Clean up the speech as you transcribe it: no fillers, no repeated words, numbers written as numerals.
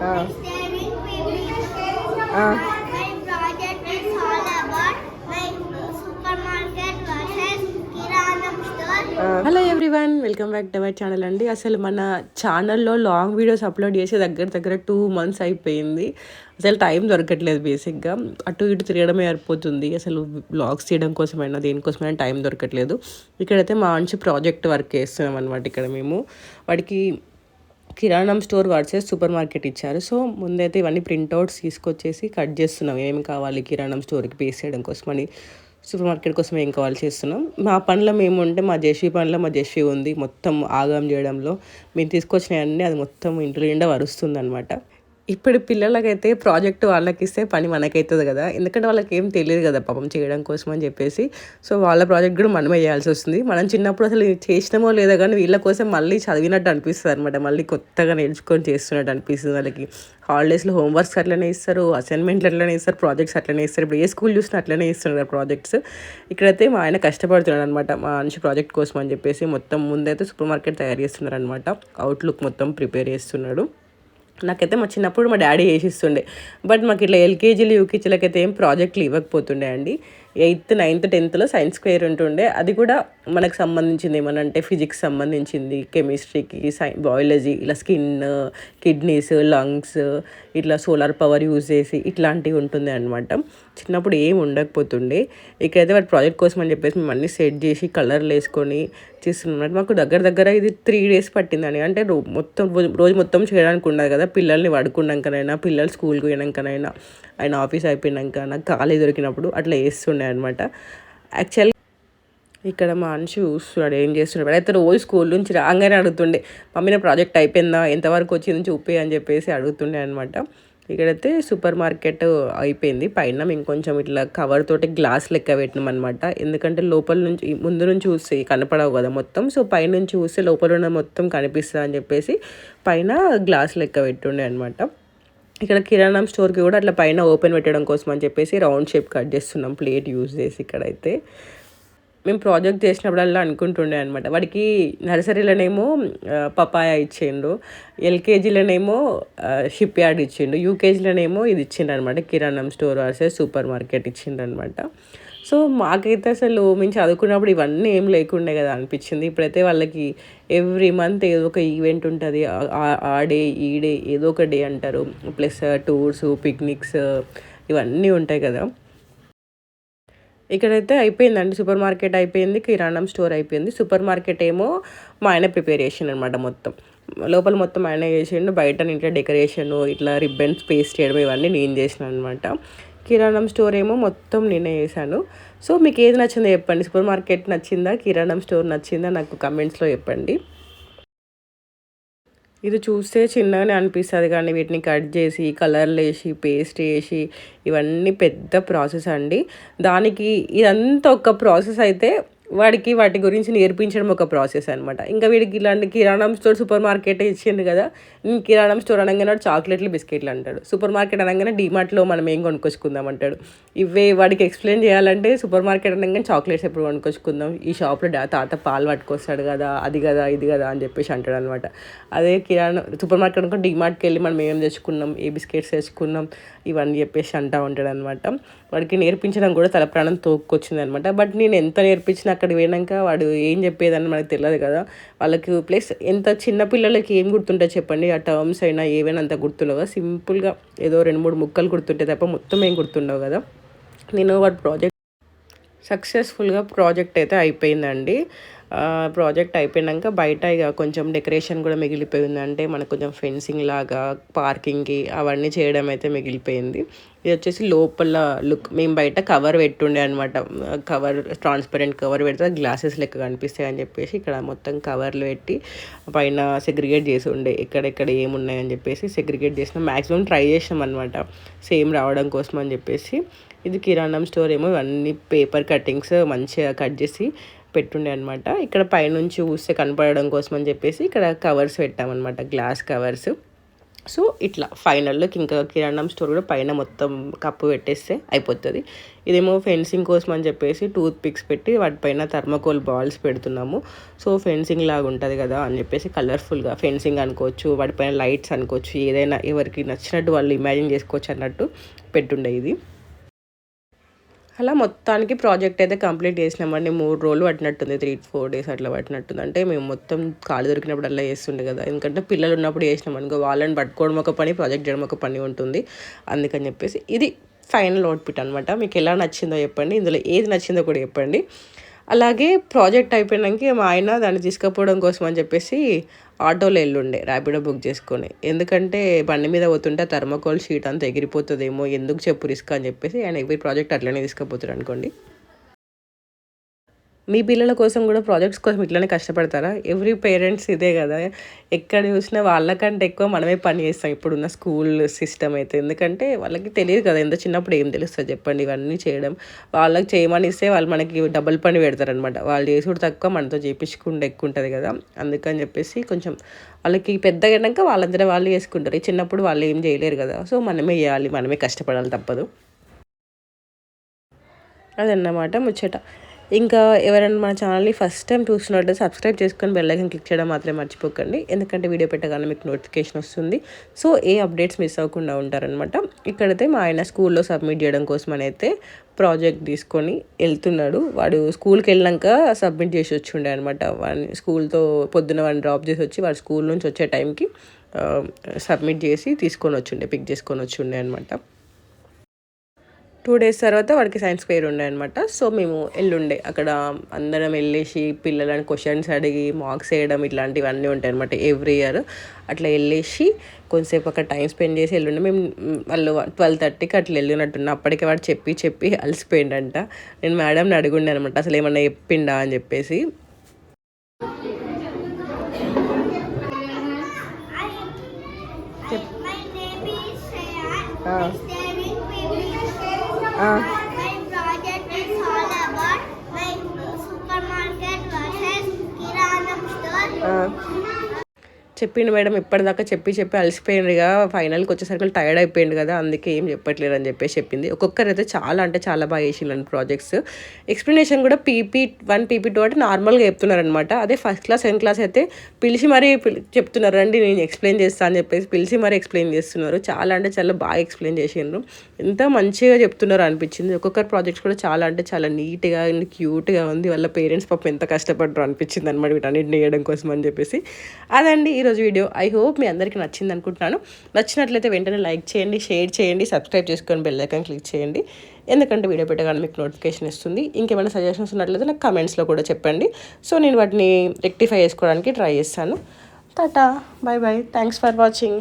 ఆ, ఆ. Hello everyone, welcome back to our channel అండి. అసలు మన ఛానల్లో లాంగ్ వీడియోస్ అప్లోడ్ చేసి దగ్గర దగ్గర 2 months అయిపోయింది. అసలు టైం దొరకట్లేదు. బేసిక్గా అటు ఇటు తిరగడమే సరిపోతుంది. అసలు బ్లాగ్స్ చేయడం కోసమైనా దేనికోసమైనా టైం దొరకట్లేదు. ఇక్కడైతే మంచి ప్రాజెక్ట్ వర్క్ చేస్తున్నాం అనమాట. ఇక్కడ మేము వాడికి కిరాణం స్టోర్ వర్సెస్ సూపర్ మార్కెట్ ఇచ్చారు. సో ముందైతే ఇవన్నీ ప్రింట్అవుట్స్ తీసుకొచ్చేసి కట్ చేస్తున్నాం. ఏమి కావాలి కిరాణం స్టోర్కి పేస్ట్ చేయడం కోసమని, సూపర్ మార్కెట్ కోసం ఏం కావాలి చేస్తున్నాం. మా పనిలో మేము ఉంటే మా జెస్వి పనిలో మా జెస్వి ఉంది మొత్తం ఆగం చేయడంలో. మేము తీసుకొచ్చినవన్నీ అది మొత్తం ఇంట్లో నిండా వరుస్తుంది అనమాట. ఇప్పుడు పిల్లలకైతే ప్రాజెక్ట్ వాళ్ళకి ఇస్తే పని మనకైతుంది కదా, ఎందుకంటే వాళ్ళకి ఏం తెలియదు కదా పాపం చేయడం కోసం అని చెప్పేసి. సో వాళ్ళ ప్రాజెక్ట్ కూడా మనమే చేయాల్సి వస్తుంది. మనం చిన్నప్పుడు అసలు చేసినామో లేదో కానీ వీళ్ళ కోసం మళ్ళీ చదివినట్టు అనిపిస్తుంది అనమాట. మళ్ళీ కొత్తగా నేర్చుకొని చేస్తున్నట్టు అనిపిస్తుంది వాళ్ళకి. హాలిడేస్లో హోంవర్క్స్ అట్లనే ఇస్తారు, అసైన్మెంట్లు అట్లనే ఇస్తారు, ప్రాజెక్ట్స్ అట్లనే ఇస్తారు. ఇప్పుడు ఏ స్కూల్ చూసినా అట్లనే ఇస్తున్నారు ప్రాజెక్ట్స్. ఇక్కడైతే మా ఆయన కష్టపడుతున్నాడు అనమాట మా మంచి ప్రాజెక్ట్ కోసం అని చెప్పేసి. మొత్తం ముందైతే సూపర్ మార్కెట్ తయారు చేస్తున్నారు అనమాట. అవుట్లుక్ మొత్తం ప్రిపేర్ చేస్తున్నాడు. నాకైతే మా చిన్నప్పుడు మా డాడీ చేసిస్తుండే. బట్ మాకు ఇట్లా ఎల్కేజీలు యూకేజీలకైతే ఏం ప్రాజెక్టులు ఇవ్వకపోతుండే అండి. 8th 9th 10thలో సైన్స్ ఫెయిర్ ఉంటుండే. అది కూడా మనకు సంబంధించింది ఏమన్నా అంటే ఫిజిక్స్ సంబంధించింది, కెమిస్ట్రీకి, బయాలజీ, ఇలా స్కిన్, కిడ్నీస్, లంగ్స్, ఇట్లా సోలార్ పవర్ యూజ్ చేసి ఇట్లాంటివి ఉంటుంది అనమాట. చిన్నప్పుడు ఏం ఉండకపోతుండే. ఇక్కడైతే వాటి ప్రాజెక్ట్ కోసం అని చెప్పేసి మేము అన్నీ సెట్ చేసి కలర్లు వేసుకొని చేస్తున్నాం. మాకు దగ్గర దగ్గర ఇది 3 days పట్టిందని. అంటే రోజు మొత్తం చేయడానికి ఉండదు కదా, పిల్లల్ని పడుకున్నాకనైనా, పిల్లలు స్కూల్కి పోయినాకనైనా, ఆయన ఆఫీస్ అయిపోయినాక, నాకు ఖాళీ దొరికినప్పుడు అట్లా వేస్తుండే అనమాట. యాక్చువల్ ఇక్కడ మా మనిషి చూస్తున్నాడు ఏం చేస్తున్నాడు. అయితే రోజు స్కూల్ నుంచి రాగానే అడుగుతుండే, మమ్మీ నా ప్రాజెక్ట్ అయిపోయిందా, ఎంతవరకు వచ్చింది చూపి అని చెప్పేసి అడుగుతుండే అనమాట. ఇక్కడైతే సూపర్ మార్కెట్ అయిపోయింది. పైన మేము కొంచెం ఇట్లా కవర్ తోటి గ్లాస్ లెక్క పెట్టినాం అనమాట. ఎందుకంటే లోపల నుంచి ముందు నుంచి చూస్తే కనపడవు కదా మొత్తం. సో పైనుంచి చూస్తే లోపల ఉన్న మొత్తం కనిపిస్తుంది అని చెప్పేసి పైన గ్లాస్ లెక్క పెట్టుండే అనమాట. ఇక్కడ కిరాణం స్టోర్కి కూడా అట్లా పైన ఓపెన్ పెట్టడం కోసం అని చెప్పేసి రౌండ్ షేప్ కట్ చేస్తున్నాం ప్లేట్ యూజ్ చేసి. ఇక్కడైతే మేము ప్రాజెక్ట్ చేసినప్పుడల్లా అనుకుంటుండే అనమాట. వాడికి నర్సరీలోనేమో పపాయ ఇచ్చిండు, ఎల్కేజీలోనేమో షిప్ యార్డ్ ఇచ్చిండు, యూకేజీలోనేమో ఇది ఇచ్చిండు అనమాట, కిరాణం స్టోర్ వర్సెస్ సూపర్ మార్కెట్ ఇచ్చిండు అనమాట. సో మాకైతే అసలు మేము చదువుకున్నప్పుడు ఇవన్నీ ఏం లేకుండే కదా అనిపించింది. ఇప్పుడైతే వాళ్ళకి ఎవ్రీ మంత్ ఏదో ఒక ఈవెంట్ ఉంటుంది. ఆ డే ఈ డే ఏదో ఒక డే అంటారు. ప్లస్ టూర్స్, పిక్నిక్స్ ఇవన్నీ ఉంటాయి కదా. ఇక్కడైతే అయిపోయిందండి. సూపర్ మార్కెట్ అయిపోయింది, కిరాణం స్టోర్ అయిపోయింది. సూపర్ మార్కెట్ ఏమో మా ఆయన ప్రిపేర్ చేసిండు అనమాట. మొత్తం లోపల మొత్తం ఆయన చేసిండు, బయట ఇంట్లో డెకరేషన్, ఇట్లా రిబ్బన్స్ పేస్ట్ చేయడం ఇవన్నీ నేను చేసిన అనమాట. కిరాణం స్టోర్ ఏమో మొత్తం నేనే చేశాను. సో మీకు ఏది నచ్చిందో చెప్పండి. సూపర్ మార్కెట్ నచ్చిందా, కిరాణం స్టోర్ నచ్చిందా, నాకు కమెంట్స్లో చెప్పండి. ఇది చూస్తే చిన్నగానే అనిపిస్తుంది కానీ వీటిని కట్ చేసి కలర్లు వేసి పేస్ట్ వేసి ఇవన్నీ పెద్ద ప్రాసెస్ అండి. దానికి ఇదంతా ఒక ప్రాసెస్ అయితే వాడికి వాటి గురించి నేర్పించడం ఒక ప్రాసెస్ అనమాట. ఇంకా వీడికి ఇలాంటి కిరాణం స్టోర్, సూపర్ మార్కెట్ ఇచ్చిండు కదా, కిరాణం స్టోర్ అనగానే చాక్లెట్లు, బిస్కెట్లు అంటాడు. సూపర్ మార్కెట్ అనగానే డీమార్ట్లో మనం ఏం కొనుక్కొచ్చుకుందాం అంటాడు. ఇవే వాడికి ఎక్స్ప్లెయిన్ చేయాలంటే సూపర్ మార్కెట్ అనగానే చాక్లెట్స్ ఎప్పుడు కొనుక్కొచ్చుకుందాం, ఈ షాప్లో తాత పాలు పట్టుకొస్తాడు కదా, అది కదా ఇది కదా అని చెప్పేసి అంటాడు అనమాట. అదే సూపర్ మార్కెట్ అనుకో డీమార్ట్కి వెళ్ళి మనం ఏం తెచ్చుకున్నాం, ఏ బిస్కెట్స్ తెచ్చుకున్నాం ఇవన్నీ చెప్పేసి అంటూ ఉంటాడు అనమాట. వాడికి నేర్పించడం కూడా తల ప్రాణం తోక్కొచ్చింది అనమాట. బట్ నేను ఎంత నేర్పించినా అక్కడికి పోయినాక వాడు ఏం చెప్పేదని మనకు తెలియదు కదా వాళ్ళకి. ప్లస్ ఎంత చిన్న పిల్లలకి ఏం గుర్తుంటాయి చెప్పండి, ఆ టర్మ్స్ అయినా ఏవైనా అంత గుర్తుండవు కదా. సింపుల్గా ఏదో 2-3 ముక్కలు గుర్తుంటే తప్ప మొత్తం ఏం గుర్తుండవు కదా. నేను వాడు సక్సెస్ఫుల్గా ప్రాజెక్ట్ అయితే అయిపోయిందండి. ప్రాజెక్ట్ అయిపోయినాక బయట ఇక కొంచెం డెకరేషన్ కూడా మిగిలిపోయింది. అంటే మనకు కొంచెం ఫెన్సింగ్ లాగా పార్కింగ్కి అవన్నీ చేయడం అయితే మిగిలిపోయింది. ఇది వచ్చేసి లోపల లుక్. మేము బయట కవర్ పెట్టుండే అనమాట. కవర్ ట్రాన్స్పరెంట్ కవర్ పెడితే గ్లాసెస్ లెక్క కనిపిస్తాయి అని చెప్పేసి ఇక్కడ మొత్తం కవర్లు పెట్టి పైన సెగ్రిగేట్ చేసి ఉండే ఎక్కడెక్కడ ఏమున్నాయని చెప్పేసి సెగ్రిగేట్ చేసినాం. మ్యాక్సిమం ట్రై చేసినాం అనమాట సేమ్ రావడం కోసం అని చెప్పేసి. ఇది కిరాణం స్టోర్ ఏమో ఇవన్నీ పేపర్ కటింగ్స్ మంచిగా కట్ చేసి పెట్టుండే అనమాట. ఇక్కడ పైనుంచి చూస్తే కనపడడం కోసం అని చెప్పేసి ఇక్కడ కవర్స్ పెట్టామన్నమాట, గ్లాస్ కవర్స్. సో ఇట్లా ఫైనల్లోకి ఇంకా కిరాణం స్టోర్ కూడా పైన మొత్తం కప్పు పెట్టేస్తే అయిపోతుంది. ఇదేమో ఫెన్సింగ్ కోసం అని చెప్పేసి టూత్ పిక్స్ పెట్టి వాటిపైన థర్మకోల్ బాల్స్ పెడుతున్నాము. సో ఫెన్సింగ్ లాగా ఉంటుంది కదా అని చెప్పేసి కలర్ఫుల్గా ఫెన్సింగ్ అనుకోవచ్చు, వాటిపైన లైట్స్ అనుకోవచ్చు, ఏదైనా ఎవరికి నచ్చినట్టు వాళ్ళు ఇమాజిన్ చేసుకోవచ్చు అన్నట్టు పెట్టుండే ఇది. అలా మొత్తానికి ప్రాజెక్ట్ అయితే కంప్లీట్ చేసినామండి. 3 రోజులు పట్టినట్టుంది, 3-4 డేస్ అట్లా పట్టినట్టుంది. అంటే మేము మొత్తం ఖాళీ దొరికినప్పుడు అలా చేస్తుండే కదా, ఎందుకంటే పిల్లలు ఉన్నప్పుడు చేసినాం అనుకో వాళ్ళని పట్టుకోవడం ఒక పని, ప్రాజెక్ట్ చేయడం ఒక పని ఉంటుంది. అందుకని చెప్పేసి ఇది ఫైనల్ అవుట్పుట్ అనమాట. మీకు ఎలా నచ్చిందో చెప్పండి, ఇందులో ఏది నచ్చిందో కూడా చెప్పండి. అలాగే ప్రాజెక్ట్ అయిపోయినాక మా ఆయన దాన్ని తీసుకుపోవడం కోసం అని చెప్పేసి ఆటోలో వెళ్ళుండే ర్యాపిడో బుక్ చేసుకొని. ఎందుకంటే బండి మీద పోతుంటే థర్మకోల్ షీట్ అంతా ఎగిరిపోతుందేమో, ఎందుకు చెప్పు రిస్క్ అని చెప్పేసి ఆయన ఎవ్రీ ప్రాజెక్ట్ అట్లనే తీసుకుపోతారు అనుకోండి. మీ పిల్లల కోసం కూడా ప్రాజెక్ట్స్ కోసం ఇట్లనే కష్టపడతారా? ఎవ్రీ పేరెంట్స్ ఇదే కదా, ఎక్కడ చూసినా వాళ్ళకంటే ఎక్కువ మనమే పని చేస్తాం ఇప్పుడున్న స్కూల్ సిస్టమ్ అయితే. ఎందుకంటే వాళ్ళకి తెలియదు కదా, ఎంత చిన్నప్పుడు ఏం తెలుస్తుంది చెప్పండి ఇవన్నీ చేయడం. వాళ్ళకి చేయమని ఇస్తే వాళ్ళు మనకి డబుల్ పని పెడతారనమాట. వాళ్ళు చేసుడు తక్కువ, మనతో చేయించుకుంటే ఎక్కువ ఉంటుంది కదా. అందుకని చెప్పేసి కొంచెం వాళ్ళకి పెద్దగా అయినాక వాళ్ళందరూ వాళ్ళు చేసుకుంటారు. ఈ చిన్నప్పుడు వాళ్ళు ఏం చేయలేరు కదా, సో మనమే చేయాలి, మనమే కష్టపడాలి, తప్పదు. అదన్నమాట ముచ్చట. ఇంకా ఎవరైనా మన ఛానల్ని ఫస్ట్ టైం చూసినట్టు సబ్స్క్రైబ్ చేసుకొని బెల్ ఐకాన్ క్లిక్ చేయడం మాత్రమే మర్చిపోకండి, ఎందుకంటే వీడియో పెట్టగానే మీకు నోటిఫికేషన్ వస్తుంది. సో ఏ అప్డేట్స్ మిస్ అవ్వకుండా ఉంటారనమాట. ఇక్కడైతే మా ఆయన స్కూల్లో సబ్మిట్ చేయడం కోసం అని అయితే ప్రాజెక్ట్ తీసుకొని వెళ్తున్నాడు. వాడు స్కూల్కి వెళ్ళాక సబ్మిట్ చేసి వచ్చిండే అనమాట. స్కూల్తో పొద్దున వాడిని డ్రాప్ చేసి వచ్చి వాడు స్కూల్ నుంచి వచ్చే టైంకి సబ్మిట్ చేసి తీసుకొని వచ్చిండే, పిక్ చేసుకొని వచ్చిండే అనమాట. 2 డేస్ తర్వాత వాడికి సైన్స్ ఫెయిర్ ఉండే అనమాట. సో మేము ఎల్లుండే అక్కడ అందరం వెళ్ళేసి పిల్లలని క్వశ్చన్స్ అడిగి మార్క్స్ వేయడం ఇట్లాంటివన్నీ ఉంటాయి అనమాట ఎవ్రీ ఇయర్. అట్లా వెళ్ళేసి కొంతసేపు అక్కడ టైం స్పెండ్ చేసి ఎల్లుండే. మేము వాళ్ళు 12:30కి అట్లా వెళ్ళినట్టున్నా. అప్పటికే వాడు చెప్పి అలసిపోయిండంట. నేను మేడంని అడుగుండే అనమాట అసలు ఏమన్నా చెప్పిండా అని చెప్పేసి. My project is all about my supermarket versus Kiranam store. చెప్పిండు మేడం, ఇప్పటిదాకా చెప్పి అలసిపోయిండుగా, ఫైనల్కి వచ్చేసరికి టైర్డ్ అయిపోయింది కదా, అందుకే ఏం చెప్పట్లేరు అని చెప్పేసి చెప్పింది. ఒక్కొక్కరైతే చాలా అంటే చాలా బాగా చేసిండ్రు ప్రాజెక్ట్స్. ఎక్స్ప్లెనేషన్ కూడా PP1 PP2 అంటే నార్మల్గా చెప్తున్నారనమాట. అదే ఫస్ట్ క్లాస్ సెకండ్ క్లాస్ అయితే పిలిచి మరీ చెప్తున్నారు, రండి నేను ఎక్స్ప్లెయిన్ చేస్తాను అని చెప్పేసి పిలిచి మరీ ఎక్స్ప్లెయిన్ చేస్తున్నారు. చాలా అంటే చాలా బాగా ఎక్స్ప్లెయిన్ చేసిండ్రు, ఎంత మంచిగా చెప్తున్నారు అనిపించింది. ఒక్కొక్కరు ప్రాజెక్ట్స్ కూడా చాలా అంటే చాలా నీట్గా అండ్ క్యూట్గా ఉంది. వాళ్ళ పేరెంట్స్ పాపం ఎంత కష్టపడ్డారు అనిపించింది అనమాట వీటన్నిటిని వేయడం కోసం అని చెప్పేసి. అదండి ఈరోజు వీడియో. ఐ హోప్ మీ అందరికీ నచ్చింది అనుకుంటున్నాను. నచ్చినట్లయితే వెంటనే లైక్ చేయండి, షేర్ చేయండి, సబ్స్క్రైబ్ చేసుకొని బెల్ ఐకాన్ క్లిక్ చేయండి, ఎందుకంటే వీడియో పెట్టగానే మీకు నోటిఫికేషన్ ఇస్తుంది. ఇంకేమైనా సజెషన్స్ ఉన్నట్లయితే నాకు కమెంట్స్లో కూడా చెప్పండి. సో నేను వాటిని రెక్టిఫై చేసుకోవడానికి ట్రై చేస్తాను. Tata, by by, thanks for watching.